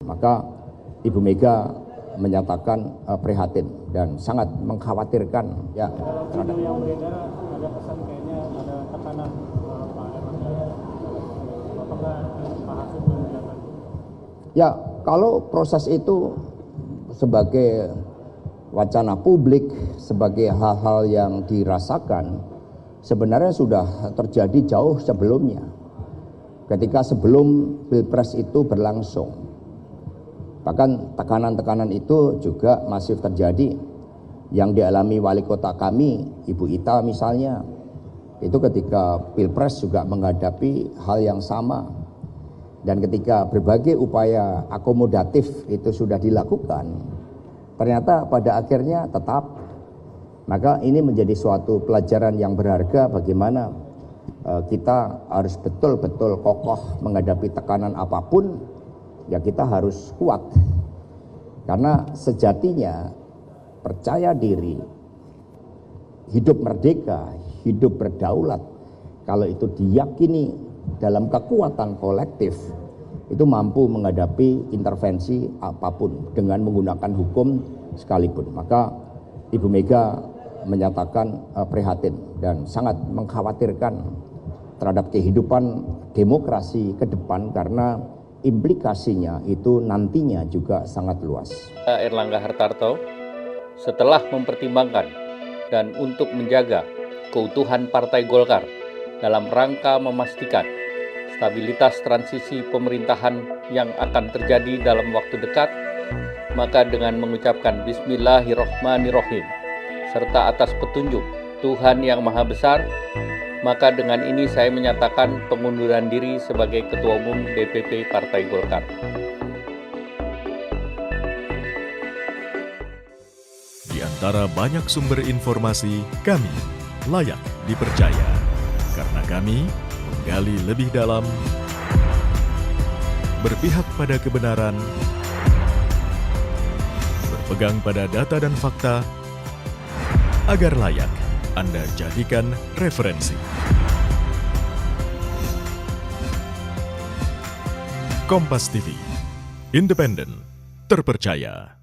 Maka Ibu Mega menyatakan prihatin dan sangat mengkhawatirkan ya terhadap yang beredar ada pesan kayaknya ada tekanan Pak Erlangga. Apakah Pak Hasim menjabat? Ya, kalau proses itu sebagai wacana publik, sebagai hal-hal yang dirasakan, sebenarnya sudah terjadi jauh sebelumnya. Ketika sebelum Pilpres itu berlangsung. Bahkan tekanan-tekanan itu juga masih terjadi yang dialami wali kota kami, Ibu Ita misalnya. Itu ketika Pilpres juga menghadapi hal yang sama. Dan ketika berbagai upaya akomodatif itu sudah dilakukan, ternyata pada akhirnya tetap. Maka ini menjadi suatu pelajaran yang berharga bagaimana kita harus betul-betul kokoh menghadapi tekanan apapun, ya kita harus kuat. Karena sejatinya percaya diri, hidup merdeka, hidup berdaulat, kalau itu diyakini dalam kekuatan kolektif, itu mampu menghadapi intervensi apapun dengan menggunakan hukum sekalipun. Maka Ibu Mega menyatakan prihatin dan sangat mengkhawatirkan terhadap kehidupan demokrasi ke depan karena implikasinya itu nantinya juga sangat luas. Erlangga Hartarto setelah mempertimbangkan dan untuk menjaga keutuhan Partai Golkar dalam rangka memastikan stabilitas transisi pemerintahan yang akan terjadi dalam waktu dekat, maka dengan mengucapkan Bismillahirrahmanirrahim serta atas petunjuk Tuhan Yang Maha Besar, maka dengan ini saya menyatakan pengunduran diri sebagai Ketua Umum DPP Partai Golkar. Di antara banyak sumber informasi, kami layak dipercaya. Karena kami menggali lebih dalam, berpihak pada kebenaran, berpegang pada data dan fakta, agar layak Anda jadikan referensi. Kompas TV, independen, terpercaya.